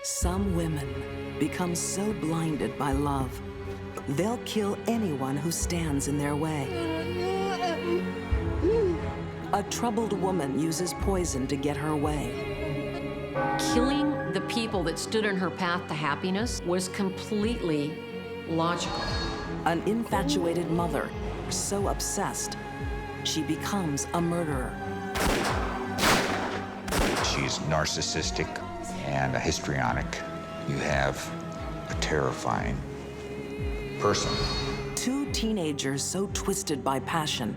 Some women become so blinded by love, they'll kill anyone who stands in their way. A troubled woman uses poison to get her way. Killing the people that stood in her path to happiness was completely logical. An infatuated mother, so obsessed, she becomes a murderer. She's narcissistic and a histrionic. You have a terrifying person. Two teenagers so twisted by passion,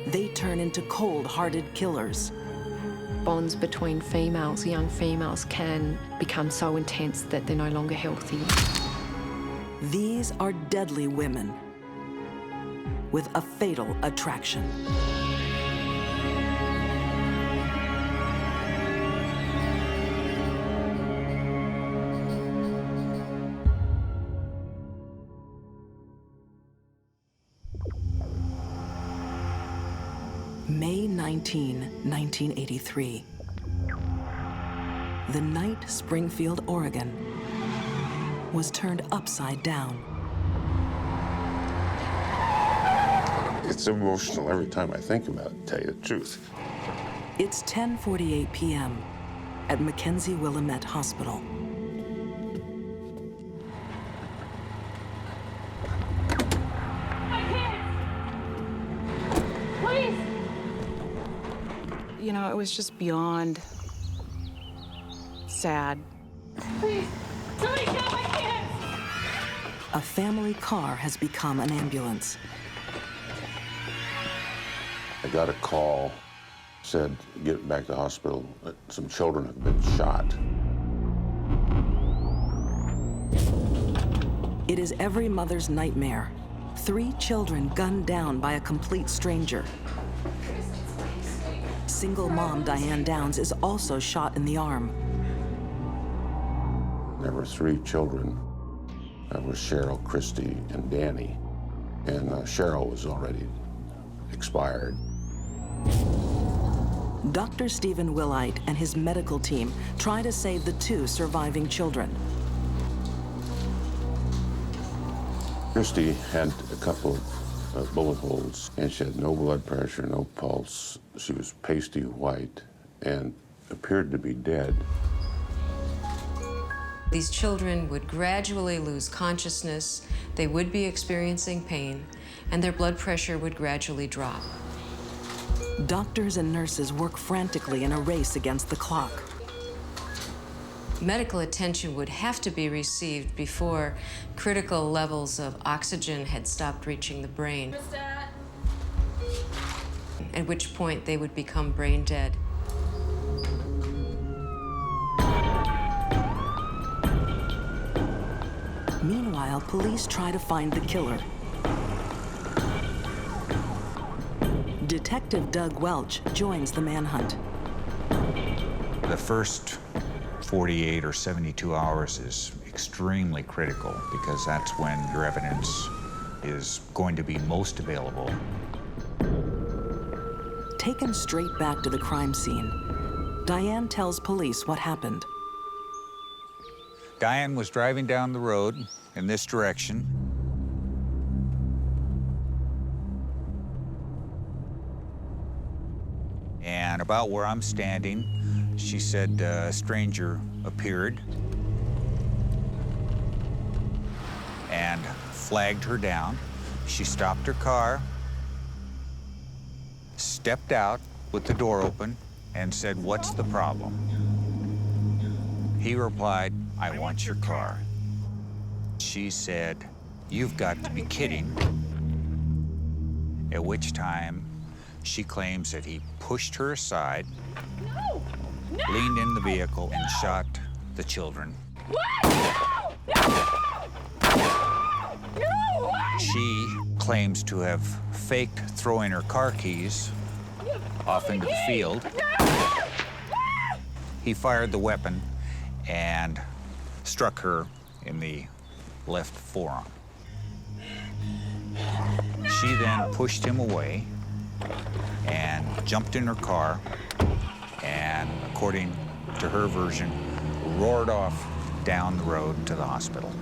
they turn into cold-hearted killers. Bonds between females, young females, can become so intense that they're no longer healthy. These are deadly women with a fatal attraction. May 19, 1983. The night Springfield, Oregon was turned upside down. It's emotional every time I think about it, to tell you the truth. It's 10:48 p.m. at McKenzie Willamette Hospital. You know, it was just beyond sad. Please, somebody get my kids! A family car has become an ambulance. I got a call, said, get back to the hospital. Some children have been shot. It is every mother's nightmare. 3 children gunned down by a complete stranger. Single mom Diane Downs is also shot in the arm. There were 3 children. That was Cheryl, Christie, and Danny. And Cheryl was already expired. Dr. Stephen Willite and his medical team try to save the 2 surviving children. Christie had a couple of bullet holes, and she had no blood pressure, no pulse. She was pasty white and appeared to be dead. These children would gradually lose consciousness, they would be experiencing pain, and their blood pressure would gradually drop. Doctors and nurses work frantically in a race against the clock. Medical attention would have to be received before critical levels of oxygen had stopped reaching the brain, at which point they would become brain dead. Meanwhile, police try to find the killer. Detective Doug Welch joins the manhunt. The first 48 or 72 hours is extremely critical because that's when your evidence is going to be most available. Taken straight back to the crime scene, Diane tells police what happened. Diane was driving down the road in this direction. And about where I'm standing, she said a stranger appeared and flagged her down. She stopped her car, stepped out with the door open, and said, "What's the problem?" He replied, "I want your car." She said, "You've got to be kidding." At which time, she claims that he pushed her aside, leaned in the vehicle, and shot the children. She claims to have faked throwing her car keys off into the field. He fired the weapon and struck her in the left forearm. She then pushed him away and jumped in her car and, according to her version, roared off down the road to the hospital.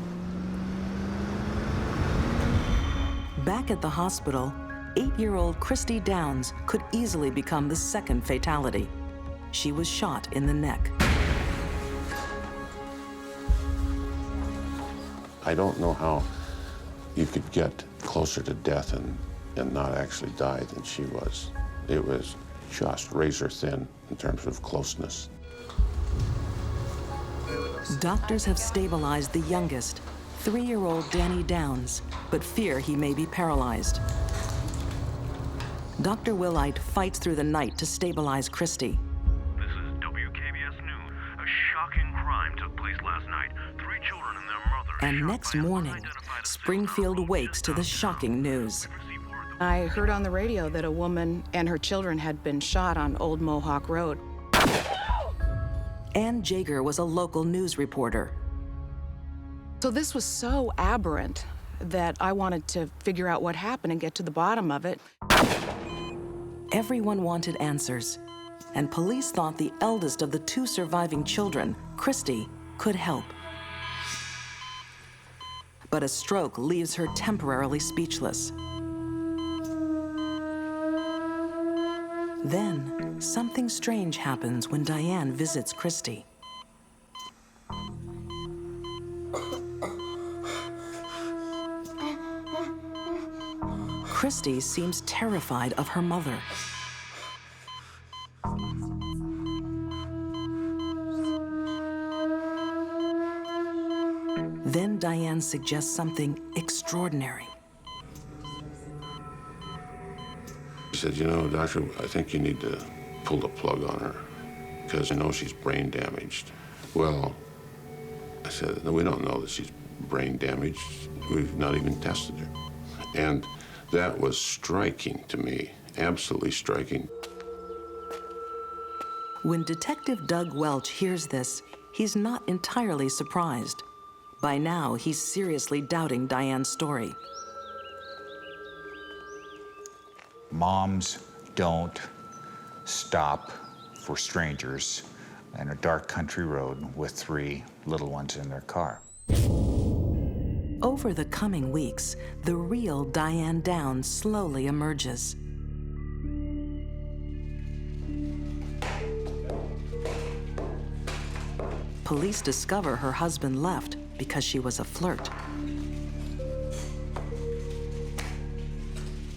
Back at the hospital, 8-year-old Christie Downs could easily become the second fatality. She was shot in the neck. I don't know how you could get closer to death and not actually die than she was. It was just razor thin in terms of closeness. Doctors have stabilized the youngest, 3-year-old Diane Downs, but fear he may be paralyzed. Dr. Willite fights through the night to stabilize Christie. This is WKBS News. A shocking crime took place last night. 3 children and their mother. And next morning, Springfield wakes to the shocking news. I heard on the radio that a woman and her children had been shot on Old Mohawk Road. Ann Jager was a local news reporter. So this was so aberrant that I wanted to figure out what happened and get to the bottom of it. Everyone wanted answers, and police thought the eldest of the 2 surviving children, Christie, could help. But a stroke leaves her temporarily speechless. Then, something strange happens when Diane visits Christie. Christie seems terrified of her mother. Then Diane suggests something extraordinary. He said, you know, doctor, I think you need to pull the plug on her because I know she's brain damaged. Well, I said, no, we don't know that she's brain damaged. We've not even tested her. And that was striking to me, absolutely striking. When Detective Doug Welch hears this, he's not entirely surprised. By now, he's seriously doubting Diane's story. Moms don't stop for strangers in a dark country road with 3 little ones in their car. Over the coming weeks, the real Diane Downs slowly emerges. Police discover her husband left because she was a flirt.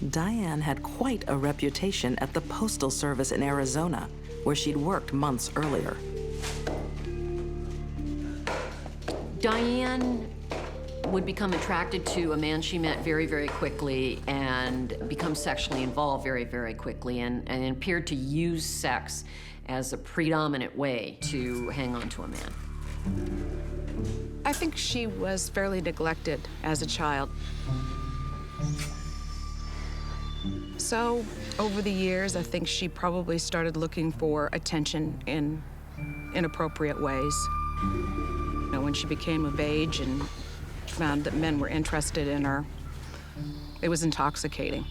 Diane had quite a reputation at the Postal Service in Arizona, where she'd worked months earlier. Diane would become attracted to a man she met very, very quickly and become sexually involved very, very quickly, and appeared to use sex as a predominant way to hang on to a man. I think she was fairly neglected as a child. So, over the years, I think she probably started looking for attention in inappropriate ways. You know, when she became of age and found that men were interested in her, it was intoxicating.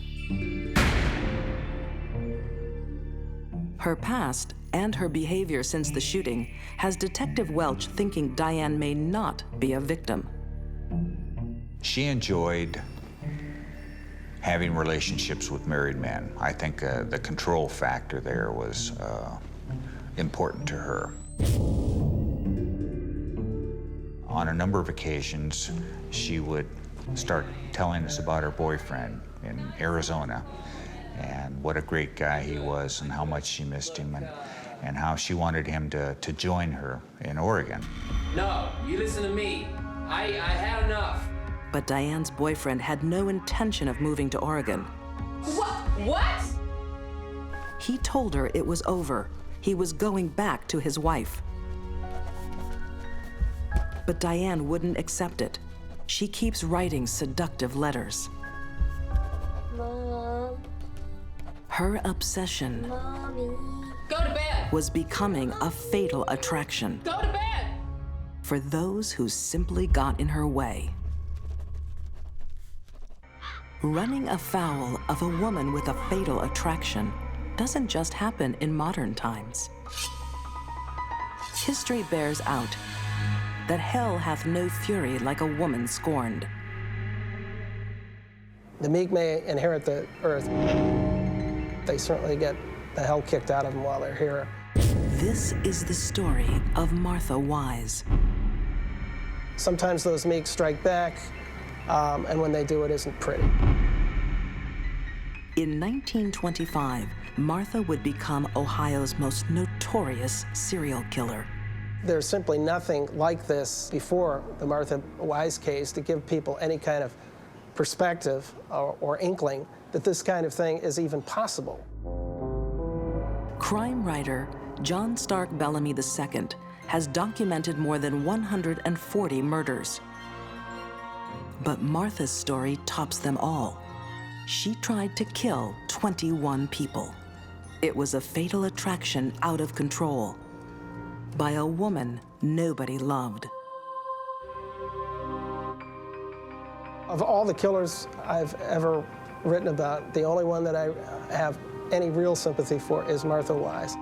Her past and her behavior since the shooting has Detective Welch thinking Diane may not be a victim. She enjoyed having relationships with married men. I think the control factor there was important to her. On a number of occasions, she would start telling us about her boyfriend in Arizona and what a great guy he was and how much she missed him and how she wanted him to join her in Oregon. No, you listen to me. I had enough. But Diane's boyfriend had no intention of moving to Oregon. What? He told her it was over. He was going back to his wife. But Diane wouldn't accept it. She keeps writing seductive letters. Mom. Her obsession Mommy. Go to bed! was becoming a fatal attraction Go to bed! for those who simply got in her way. Running afoul of a woman with a fatal attraction doesn't just happen in modern times. History bears out that hell hath no fury like a woman scorned. The meek may inherit the earth. They certainly get the hell kicked out of them while they're here. This is the story of Martha Wise. Sometimes those meek strike back, and when they do, it isn't pretty. In 1925, Martha would become Ohio's most notorious serial killer. There's simply nothing like this before the Martha Wise case to give people any kind of perspective or inkling that this kind of thing is even possible. Crime writer John Stark Bellamy II has documented more than 140 murders. But Martha's story tops them all. She tried to kill 21 people. It was a fatal attraction out of control by a woman nobody loved. Of all the killers I've ever written about, the only one that I have any real sympathy for is Martha Wise.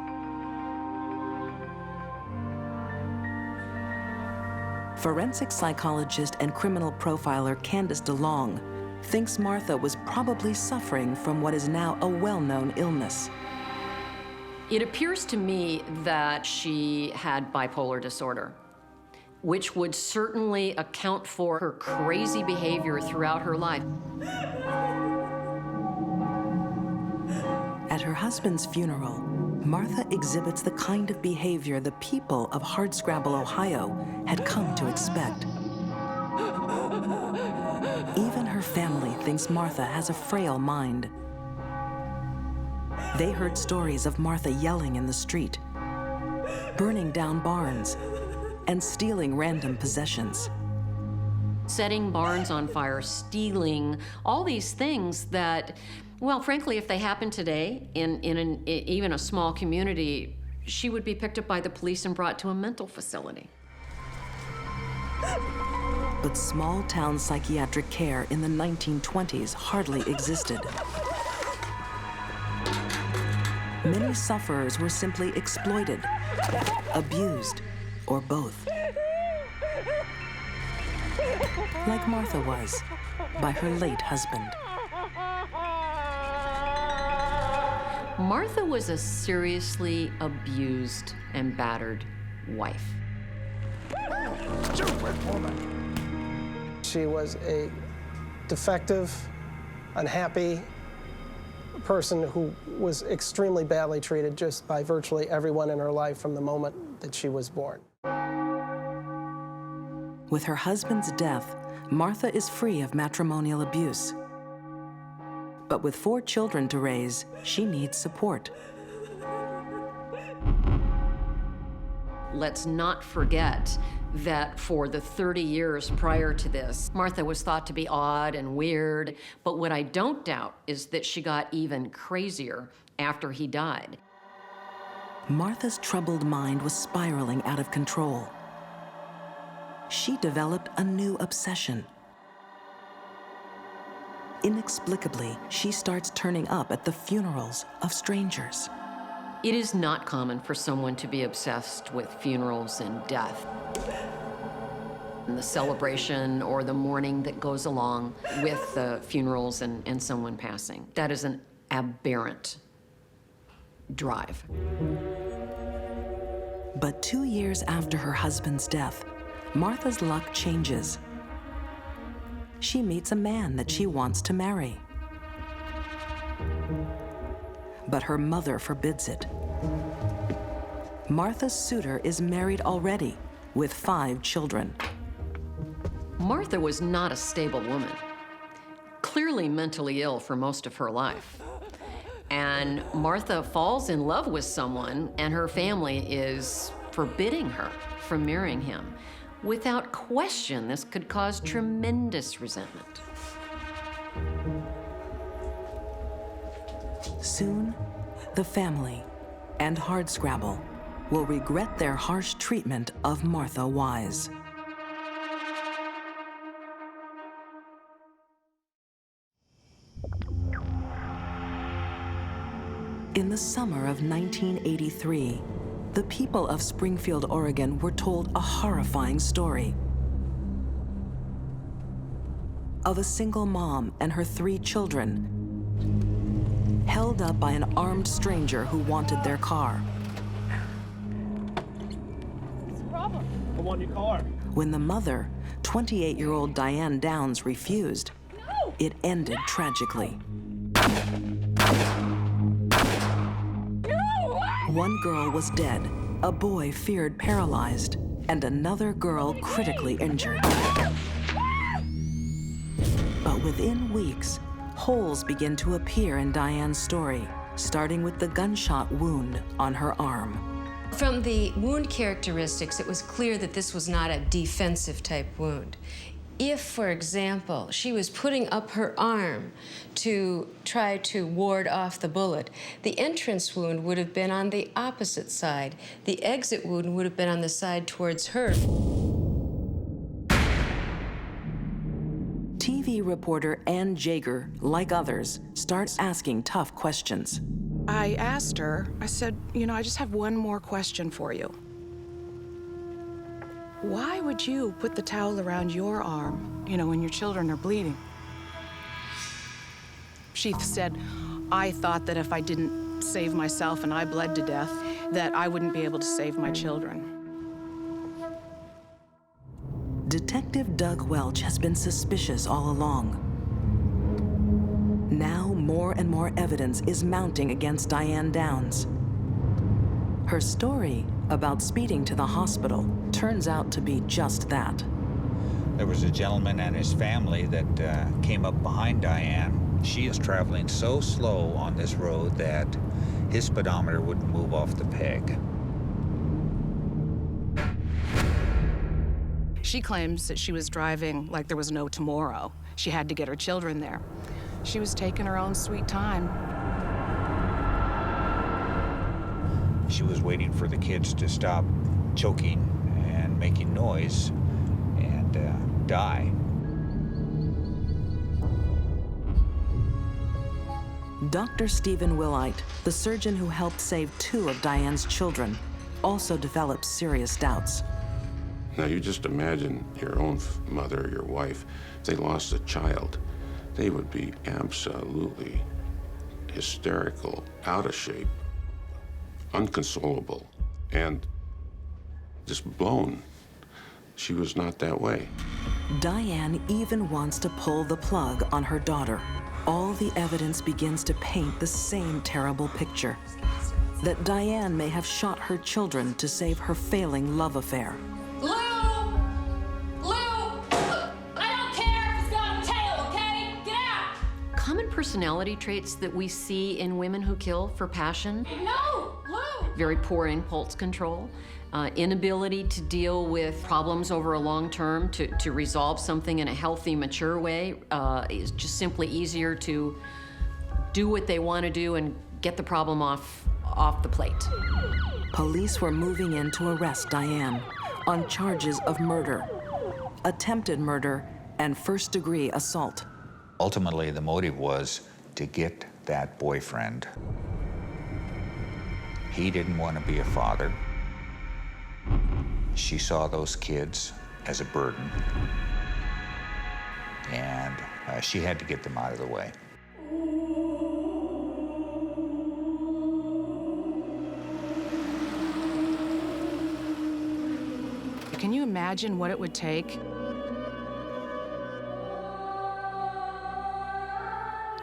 Forensic psychologist and criminal profiler Candace DeLong thinks Martha was probably suffering from what is now a well-known illness. It appears to me that she had bipolar disorder, which would certainly account for her crazy behavior throughout her life. At her husband's funeral, Martha exhibits the kind of behavior the people of Hardscrabble, Ohio had come to expect. Even her family thinks Martha has a frail mind. They heard stories of Martha yelling in the street, burning down barns, and stealing random possessions. Setting barns on fire, stealing, all these things that, well, frankly, if they happened today in even a small community, she would be picked up by the police and brought to a mental facility. But small-town psychiatric care in the 1920s hardly existed. Many sufferers were simply exploited, abused, or both. Like Martha was, by her late husband. Martha was a seriously abused and battered wife. She was a defective, unhappy person who was extremely badly treated just by virtually everyone in her life from the moment that she was born. With her husband's death, Martha is free of matrimonial abuse. But with 4 children to raise, she needs support. Let's not forget that for the 30 years prior to this, Martha was thought to be odd and weird. But what I don't doubt is that she got even crazier after he died. Martha's troubled mind was spiraling out of control. She developed a new obsession. Inexplicably, she starts turning up at the funerals of strangers. It is not common for someone to be obsessed with funerals and death, and the celebration or the mourning that goes along with the funerals and someone passing. That is an aberrant drive. But 2 years after her husband's death, Martha's luck changes. She meets a man that she wants to marry. But her mother forbids it. Martha's suitor is married already, with 5 children. Martha was not a stable woman, clearly mentally ill for most of her life. And Martha falls in love with someone, and her family is forbidding her from marrying him. Without question, this could cause tremendous resentment. Soon, the family and Hardscrabble will regret their harsh treatment of Martha Wise. In the summer of 1983, The people of Springfield, Oregon were told a horrifying story of a single mom and her 3 children held up by an armed stranger who wanted their car. What's the problem? I want your car. When the mother, 28-year-old Diane Downs, refused, it ended tragically. One girl was dead, a boy feared paralyzed, and another girl critically injured. But within weeks, holes begin to appear in Diane's story, starting with the gunshot wound on her arm. From the wound characteristics, it was clear that this was not a defensive type wound. If, for example, she was putting up her arm to try to ward off the bullet, the entrance wound would have been on the opposite side. The exit wound would have been on the side towards her. TV reporter Ann Jaeger, like others, starts asking tough questions. I asked her, I said, you know, I just have one more question for you. Why would you put the towel around your arm, you know, when your children are bleeding? She said, I thought that if I didn't save myself and I bled to death, that I wouldn't be able to save my children. Detective Doug Welch has been suspicious all along. Now more and more evidence is mounting against Diane Downs. Her story about speeding to the hospital turns out to be just that. There was a gentleman and his family that came up behind Diane. She is traveling so slow on this road that his speedometer wouldn't move off the peg. She claims that she was driving like there was no tomorrow. She had to get her children there. She was taking her own sweet time. She was waiting for the kids to stop choking and making noise and die. Dr. Stephen Willite, the surgeon who helped save 2 of Diane's children, also developed serious doubts. Now, you just imagine your own mother, your wife, if they lost a child, they would be absolutely hysterical, out of shape, unconsolable, and just blown. She was not that way. Diane even wants to pull the plug on her daughter. All the evidence begins to paint the same terrible picture, that Diane may have shot her children to save her failing love affair. Lou! I don't care if it's got a tail, okay? Get out! Common personality traits that we see in women who kill for passion. No! Lou! Very poor impulse control, inability to deal with problems over a long term, to resolve something in a healthy, mature way. It's just simply easier to do what they want to do and get the problem off the plate. Police were moving in to arrest Diane on charges of murder, attempted murder, and first-degree assault. Ultimately, the motive was to get that boyfriend. He didn't want to be a father. She saw those kids as a burden, and she had to get them out of the way. Can you imagine what it would take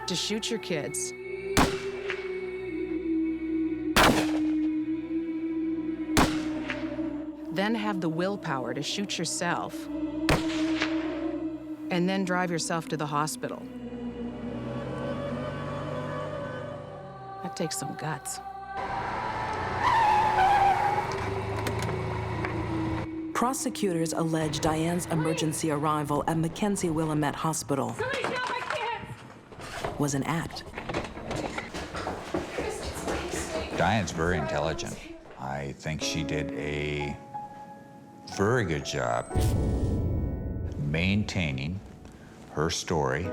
to shoot your kids? Then have the willpower to shoot yourself, and then drive yourself to the hospital. That takes some guts. Prosecutors allege Diane's emergency arrival at McKenzie Willamette Hospital was an act. Diane's very intelligent. I think she did a very good job maintaining her story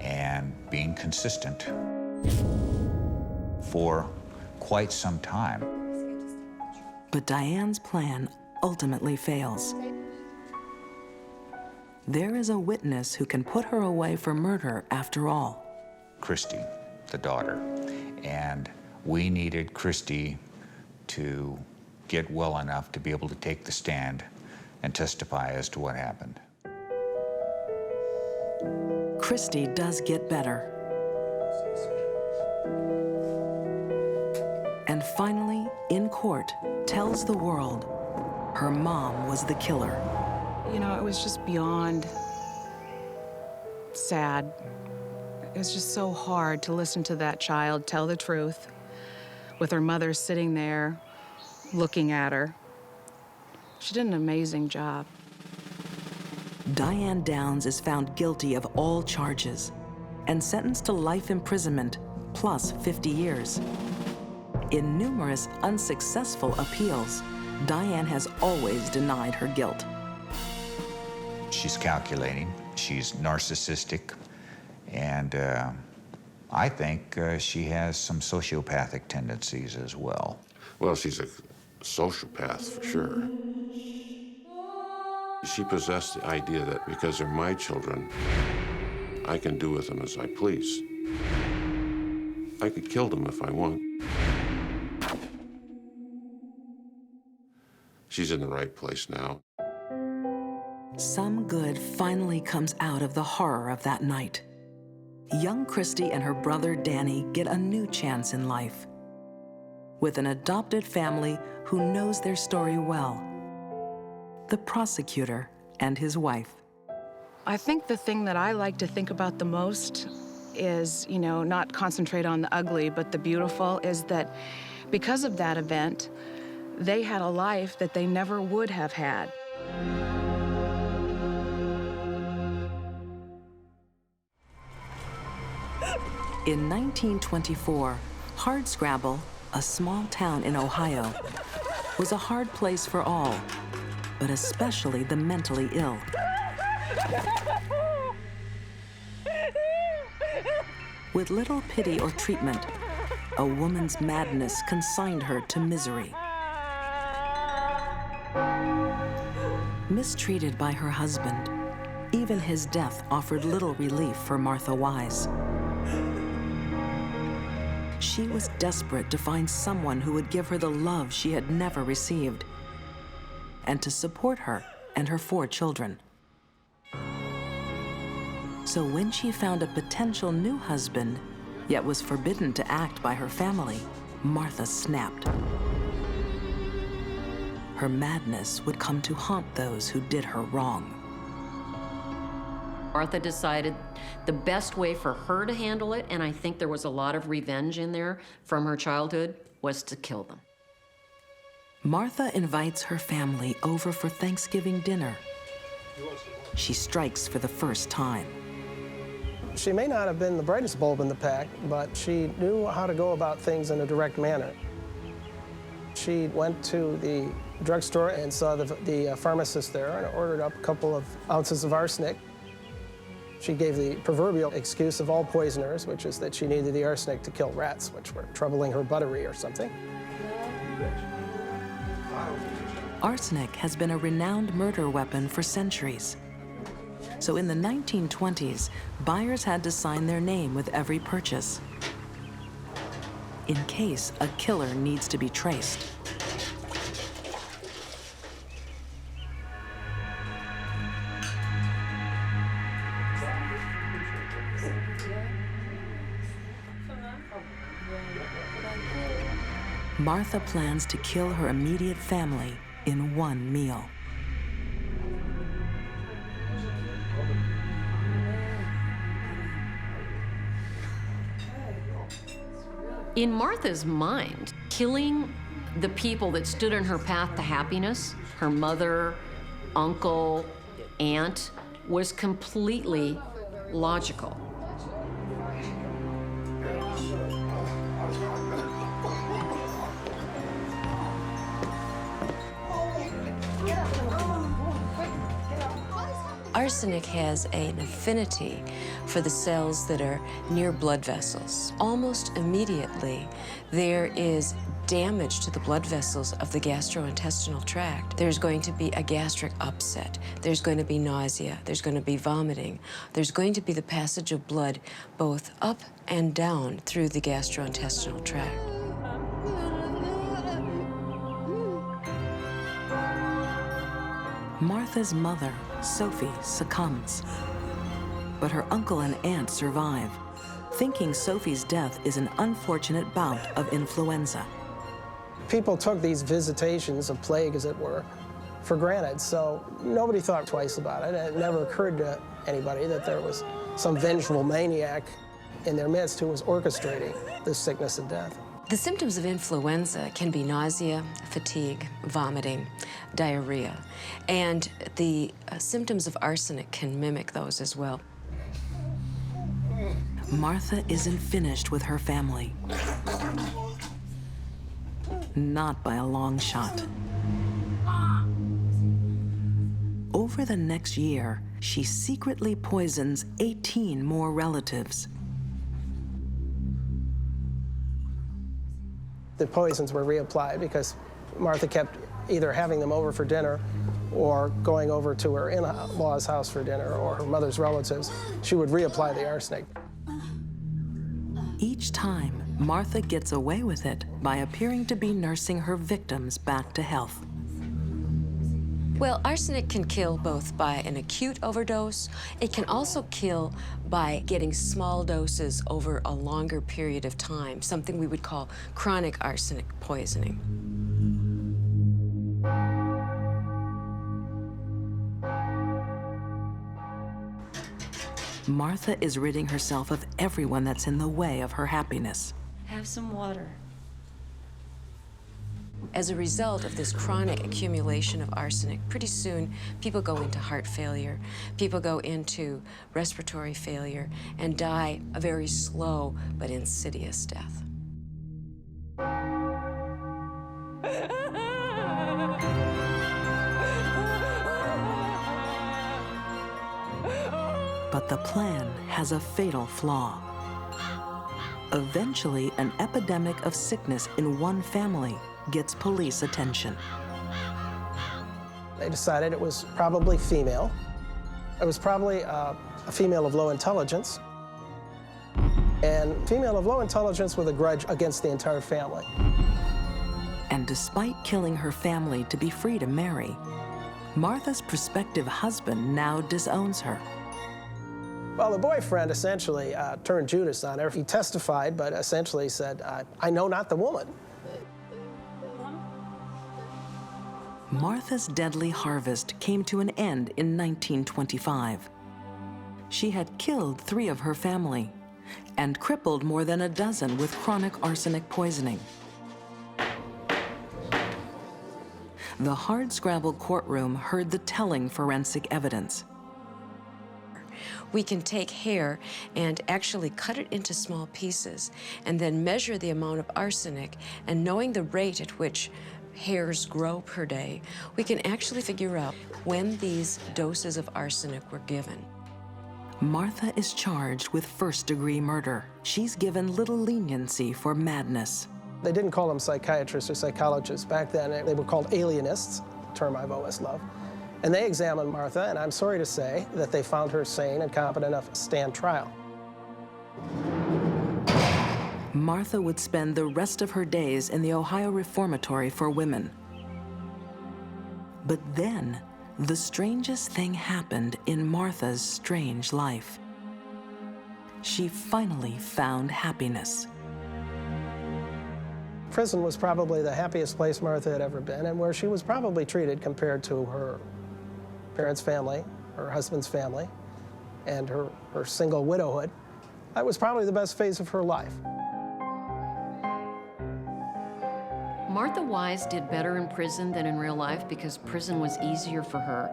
and being consistent for quite some time. But Diane's plan ultimately fails. There is a witness who can put her away for murder after all. Christie, the daughter. And we needed Christie to get well enough to be able to take the stand and testify as to what happened. Christie does get better. And finally, in court, tells the world her mom was the killer. You know, it was just beyond sad. It was just so hard to listen to that child tell the truth with her mother sitting there looking at her. She did an amazing job. Diane Downs is found guilty of all charges and sentenced to life imprisonment plus 50 years. In numerous unsuccessful appeals, Diane has always denied her guilt. She's calculating, she's narcissistic, and I think she has some sociopathic tendencies as well. Well, she's a sociopath for sure. She possessed the idea that because they're my children, I can do with them as I please. I could kill them if I want. She's in the right place now. Some good finally comes out of the horror of that night. Young Christie and her brother Danny get a new chance in life, with an adopted family who knows their story well. The prosecutor and his wife. I think the thing that I like to think about the most is, you know, not concentrate on the ugly, but the beautiful, is that because of that event, they had a life that they never would have had. In 1924, Hardscrabble, a small town in Ohio, was a hard place for all, but especially the mentally ill. With little pity or treatment, a woman's madness consigned her to misery. Mistreated by her husband, even his death offered little relief for Martha Wise. She was desperate to find someone who would give her the love she had never received, and to support her and her 4 children. So when she found a potential new husband, yet was forbidden to act by her family, Martha snapped. Her madness would come to haunt those who did her wrong. Martha decided the best way for her to handle it, and I think there was a lot of revenge in there from her childhood, was to kill them. Martha invites her family over for Thanksgiving dinner. She strikes for the first time. She may not have been the brightest bulb in the pack, but she knew how to go about things in a direct manner. She went to the drugstore and saw the pharmacist there and ordered up a couple of ounces of arsenic. She gave the proverbial excuse of all poisoners, which is that she needed the arsenic to kill rats, which were troubling her buttery or something. Arsenic has been a renowned murder weapon for centuries. So in the 1920s, buyers had to sign their name with every purchase, in case a killer needs to be traced. Martha plans to kill her immediate family in one meal. In Martha's mind, killing the people that stood in her path to happiness, her mother, uncle, aunt, was completely logical. Arsenic has an affinity for the cells that are near blood vessels. Almost immediately, there is damage to the blood vessels of the gastrointestinal tract. There's going to be a gastric upset. There's going to be nausea. There's going to be vomiting. There's going to be the passage of blood both up and down through the gastrointestinal tract. Martha's mother, Sophie, succumbs. But her uncle and aunt survive, thinking Sophie's death is an unfortunate bout of influenza. People took these visitations of plague, as it were, for granted, so nobody thought twice about it. It never occurred to anybody that there was some vengeful maniac in their midst who was orchestrating this sickness and death. The symptoms of influenza can be nausea, fatigue, vomiting, diarrhea, and the symptoms of arsenic can mimic those as well. Martha isn't finished with her family. Not by a long shot. Over the next year, she secretly poisons 18 more relatives. The poisons were reapplied because Martha kept either having them over for dinner or going over to her in-law's house for dinner or her mother's relatives. She would reapply the arsenic. Each time, Martha gets away with it by appearing to be nursing her victims back to health. Well, arsenic can kill both by an acute overdose. It can also kill by getting small doses over a longer period of time, something we would call chronic arsenic poisoning. Martha is ridding herself of everyone that's in the way of her happiness. Have some water. As a result of this chronic accumulation of arsenic, pretty soon people go into heart failure, people go into respiratory failure, and die a very slow but insidious death. But the plan has a fatal flaw. Eventually, an epidemic of sickness in one family gets police attention. They decided it was probably female. It was probably a female of low intelligence, and female of low intelligence with a grudge against the entire family. And despite killing her family to be free to marry, Martha's prospective husband now disowns her. Well, the boyfriend essentially turned Judas on her. He testified, but essentially said, I know not the woman. Martha's deadly harvest came to an end in 1925. She had killed 3 of her family and crippled more than a dozen with chronic arsenic poisoning. The hardscrabble courtroom heard the telling forensic evidence. We can take hair and actually cut it into small pieces and then measure the amount of arsenic, and knowing the rate at which hairs grow per day, we can actually figure out when these doses of arsenic were given. Martha is charged with first-degree murder. She's given little leniency for madness. They didn't call them psychiatrists or psychologists. Back then, they were called alienists, a term I've always loved. And they examined Martha, and I'm sorry to say that they found her sane and competent enough to stand trial. Martha would spend the rest of her days in the Ohio Reformatory for Women. But then, the strangest thing happened in Martha's strange life. She finally found happiness. Prison was probably the happiest place Martha had ever been, and where she was probably treated compared to her parents' family, her husband's family, and her single widowhood. That was probably the best phase of her life. Martha Wise did better in prison than in real life because prison was easier for her.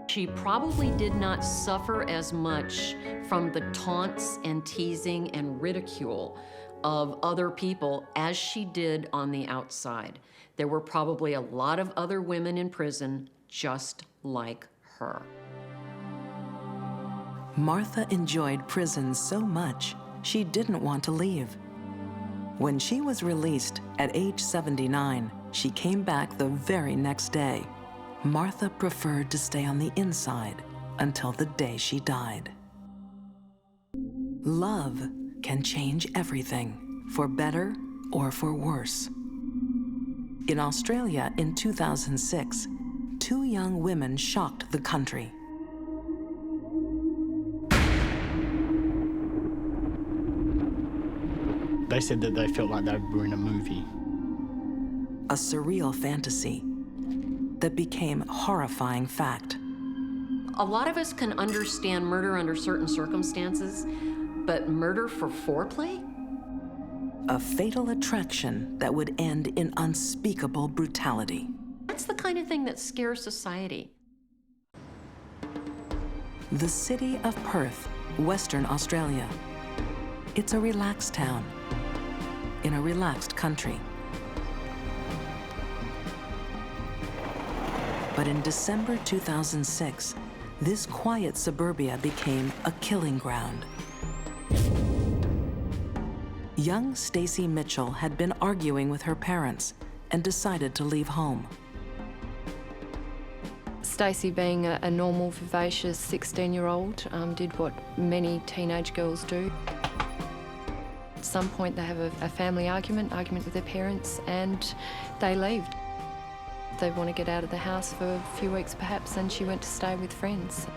She probably did not suffer as much from the taunts and teasing and ridicule of other people as she did on the outside. there were probably a lot of other women in prison just like her. Martha enjoyed prison so much, she didn't want to leave. When she was released at age 79, she came back the very next day. Martha preferred to stay on the inside until the day she died. Love can change everything, for better or for worse. In Australia in 2006, 2 young women shocked the country. They said that they felt like they were in a movie. A surreal fantasy that became horrifying fact. A lot of us can understand murder under certain circumstances, but murder for foreplay? A fatal attraction that would end in unspeakable brutality. That's the kind of thing that scares society. The city of Perth, Western Australia. It's a relaxed town in a relaxed country. But in December 2006, this quiet suburbia became a killing ground. Young Stacy Mitchell had been arguing with her parents and decided to leave home. Stacy, being a normal, vivacious 16-year-old, did what many teenage girls do. At some point they have a family argument with their parents, and they leave. They want to get out of the house for a few weeks perhaps, and she went to stay with friends.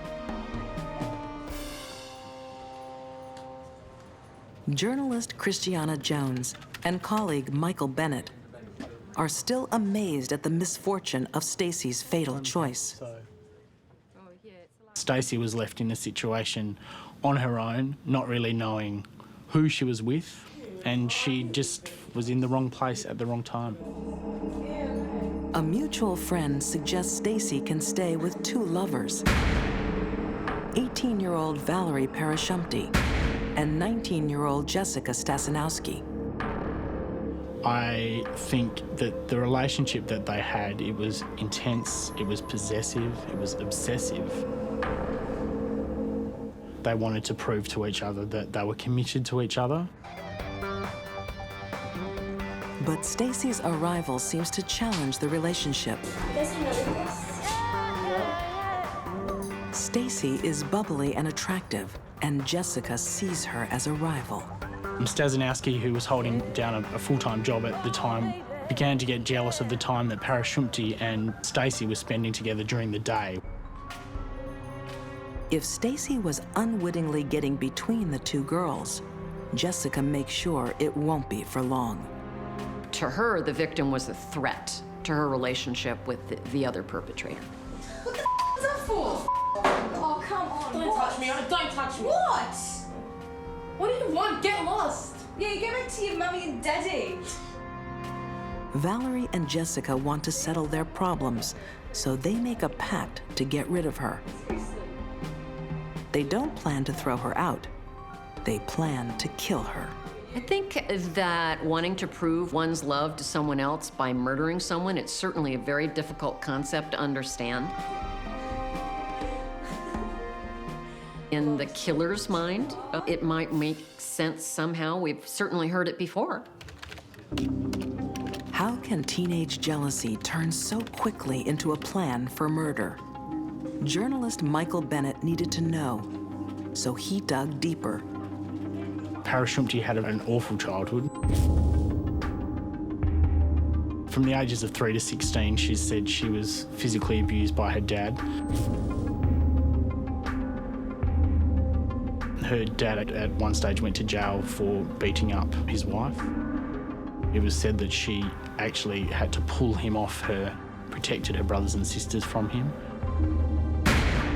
Journalist Christiana Jones and colleague Michael Bennett are still amazed at the misfortune of Stacy's fatal choice. Stacy was left in a situation on her own, not really knowing who she was with, and she just was in the wrong place at the wrong time. A mutual friend suggests Stacy can stay with 2 lovers, 18-year-old Valerie Parashumpty and 19-year-old Jessica Stasinowski. I think that the relationship that they had, it was intense, it was possessive, it was obsessive. They wanted to prove to each other that they were committed to each other. But Stacy's arrival seems to challenge the relationship. Stacy is bubbly and attractive, and Jessica sees her as a rival. Stasinowski, who was holding down a full-time job at the time, began to get jealous of the time that Parashumpty and Stacy were spending together during the day. If Stacy was unwittingly getting between the 2 girls, Jessica makes sure it won't be for long. To her, the victim was a threat to her relationship with the other perpetrator. What the is that for? Oh, come on. Don't touch me. Don't touch me. What? What do you want? Get lost. Yeah, you go back to your mummy and daddy. Valerie and Jessica want to settle their problems, so they make a pact to get rid of her. They don't plan to throw her out. They plan to kill her. I think that wanting to prove one's love to someone else by murdering someone, it's certainly a very difficult concept to understand. In the killer's mind, it might make sense somehow. We've certainly heard it before. How can teenage jealousy turn so quickly into a plan for murder? Journalist Michael Bennett needed to know, so he dug deeper. Parashumpty had an awful childhood. From the ages of 3 to 16, she said she was physically abused by her dad. Her dad at one stage went to jail for beating up his wife. It was said that she actually had to pull him off her, protected her brothers and sisters from him.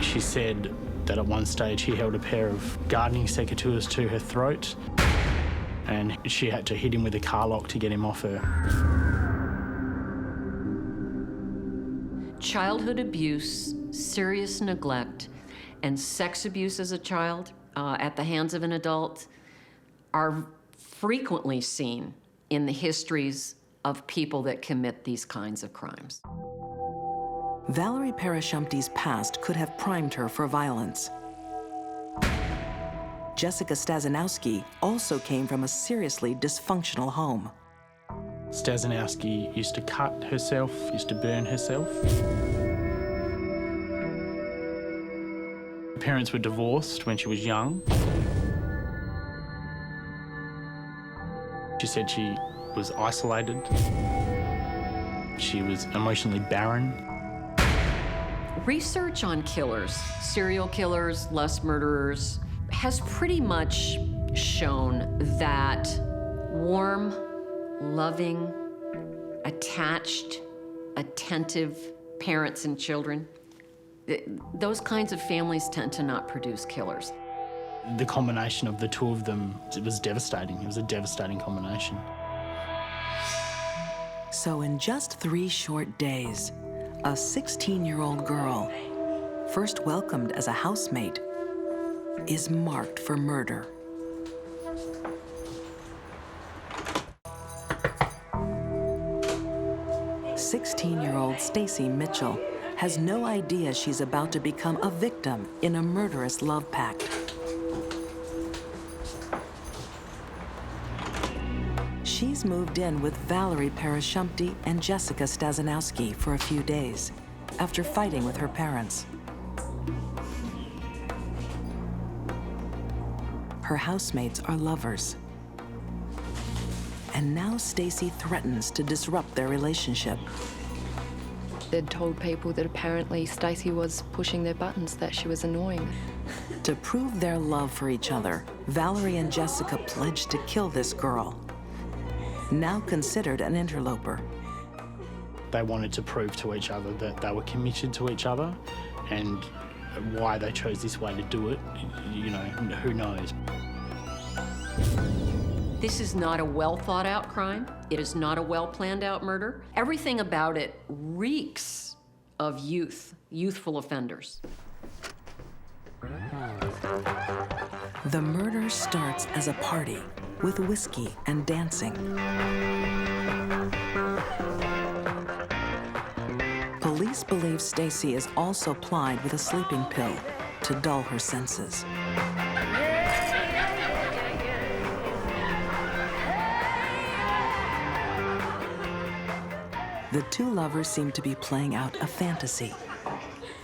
She said that at one stage he held a pair of gardening secateurs to her throat, and she had to hit him with a car lock to get him off her. Childhood abuse, serious neglect, and sex abuse as a child at the hands of an adult are frequently seen in the histories of people that commit these kinds of crimes. Valerie Parashumpty's past could have primed her for violence. Jessica Stazanowski also came from a seriously dysfunctional home. Stazanowski used to cut herself, used to burn herself. Her parents were divorced when she was young. She said she was isolated. She was emotionally barren. Research on killers, serial killers, lust murderers, has pretty much shown that warm, loving, attached, attentive parents and children, those kinds of families tend to not produce killers. The combination of the two of them, it was devastating. It was a devastating combination. So in just 3 short days, a 16-year-old girl, first welcomed as a housemate, is marked for murder. "16-year-old Stacy Mitchell has no idea she's about to become a victim in a murderous love pact. She's moved in with Valerie Parashumpty and Jessica Stazanowski for a few days after fighting with her parents. Her housemates are lovers. And now Stacy threatens to disrupt their relationship. They'd told people that apparently Stacy was pushing their buttons, that she was annoying. To prove their love for each other, Valerie and Jessica pledged to kill this girl, now considered an interloper. They wanted to prove to each other that they were committed to each other, and why they chose this way to do it, you know, who knows. This is not a well-thought-out crime. It is not a well-planned-out murder. Everything about it reeks of youthful offenders. The murder starts as a party with whiskey and dancing. Police believe Stacy is also plied with a sleeping pill to dull her senses. The two lovers seem to be playing out a fantasy,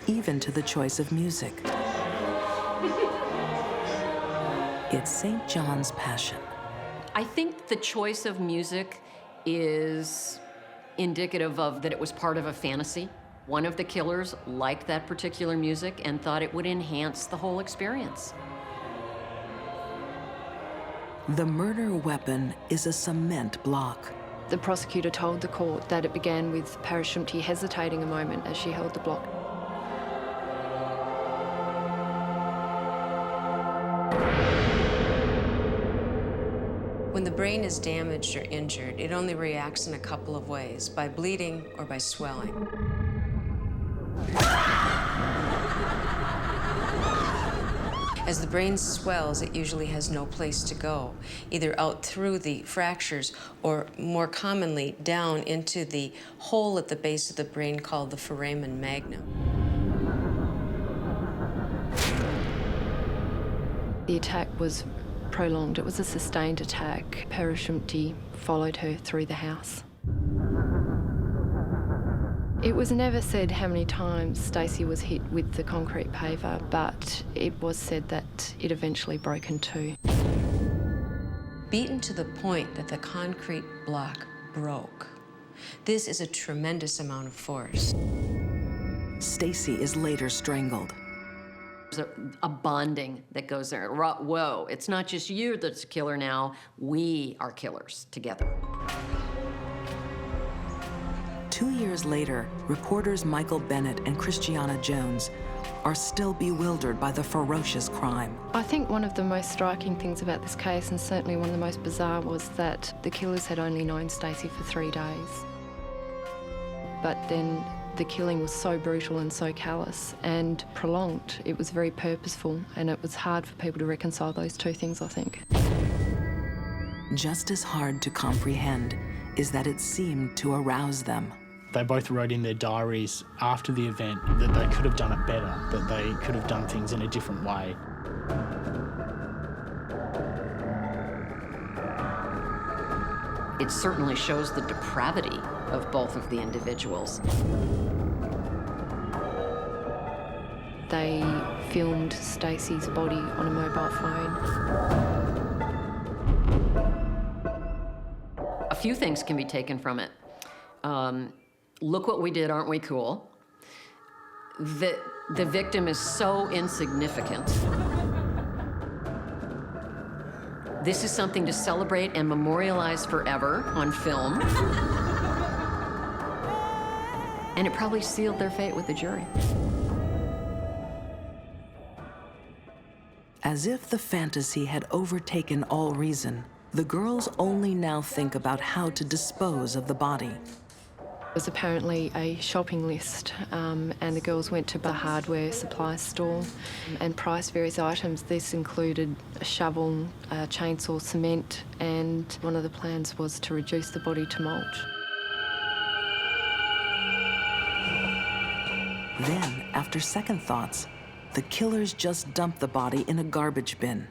even to the choice of music. It's St. John's Passion. I think the choice of music is indicative of that it was part of a fantasy. One of the killers liked that particular music and thought it would enhance the whole experience. The murder weapon is a cement block. The prosecutor told the court that it began with Parashumpty hesitating a moment as she held the block. When the brain is damaged or injured, it only reacts in a couple of ways, by bleeding or by swelling. As the brain swells, it usually has no place to go, either out through the fractures or, more commonly, down into the hole at the base of the brain called the foramen magnum. The attack was prolonged. It was a sustained attack. Parashumpty followed her through the house. It was never said how many times Stacy was hit with the concrete paver, but it was said that it eventually broke in two. Beaten to the point that the concrete block broke. This is a tremendous amount of force. Stacy is later strangled. There's a bonding that goes there. Whoa, it's not just you that's a killer now. We are killers together. 2 years later, reporters Michael Bennett and Christiana Jones are still bewildered by the ferocious crime. I think one of the most striking things about this case, and certainly one of the most bizarre, was that the killers had only known Stacy for 3 days. But then the killing was so brutal and so callous and prolonged. It was very purposeful, and it was hard for people to reconcile those two things, I think. Just as hard to comprehend is that it seemed to arouse them. They both wrote in their diaries after the event that they could have done it better, that they could have done things in a different way. It certainly shows the depravity of both of the individuals. They filmed Stacey's body on a mobile phone. A few things can be taken from it. Look what we did, aren't we cool? The victim is so insignificant. This is something to celebrate and memorialize forever on film. And it probably sealed their fate with the jury. As if the fantasy had overtaken all reason, the girls only now think about how to dispose of the body. There was apparently a shopping list, and the girls went to the hardware supply store and priced various items. This included a shovel, a chainsaw, cement, and one of the plans was to reduce the body to mulch. Then, after second thoughts, the killers just dumped the body in a garbage bin.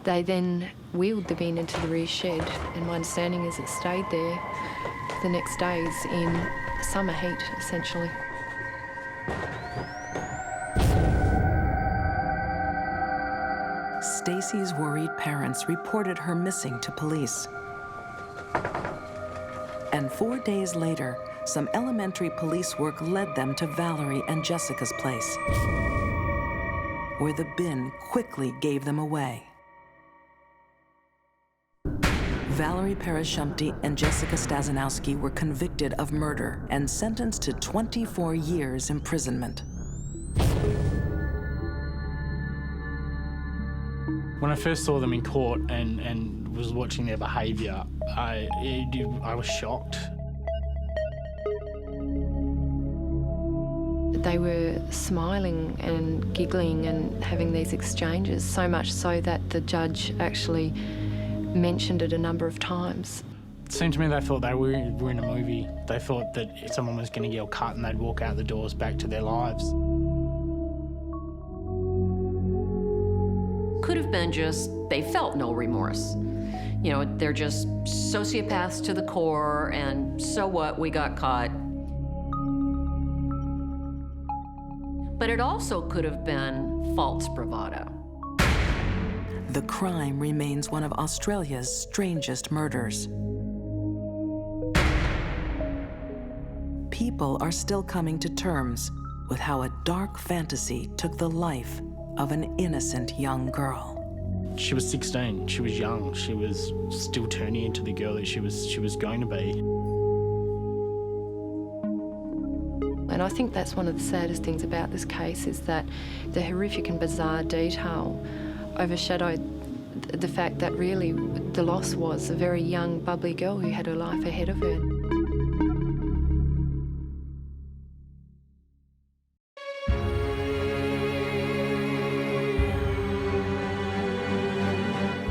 They then wheeled the bin into the rear shed, and my understanding is it stayed there the next days in summer heat, essentially. Stacey's worried parents reported her missing to police. And 4 days later, some elementary police work led them to Valerie and Jessica's place, where the bin quickly gave them away. Valerie Parashumpty and Jessica Stazanowski were convicted of murder and sentenced to 24 years imprisonment. When I first saw them in court and was watching their behaviour, I was shocked. They were smiling and giggling and having these exchanges, so much so that the judge actually mentioned it a number of times. It seemed to me they thought they were in a movie. They thought that if someone was going to yell cut and they'd walk out the doors back to their lives. Could have been just they felt no remorse. You know, they're just sociopaths to the core, and so what, we got caught. But it also could have been false bravado. The crime remains one of Australia's strangest murders. People are still coming to terms with how a dark fantasy took the life of an innocent young girl. She was 16, she was young, she was still turning into the girl that she was going to be. And I think that's one of the saddest things about this case, is that the horrific and bizarre detail overshadowed the fact that really the loss was a very young, bubbly girl who had her life ahead of her.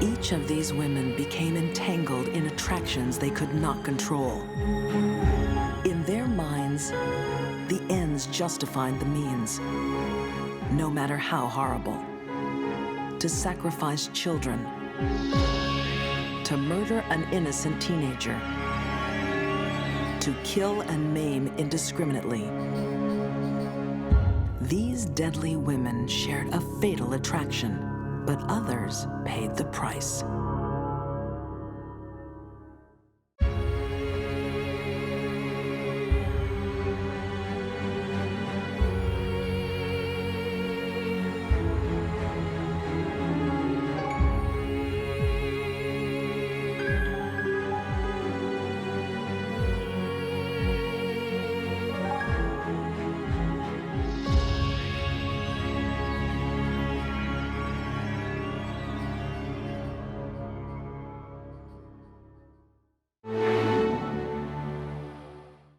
Each of these women became entangled in attractions they could not control. In their minds, the ends justified the means, no matter how horrible. To sacrifice children, to murder an innocent teenager, to kill and maim indiscriminately. These deadly women shared a fatal attraction, but others paid the price.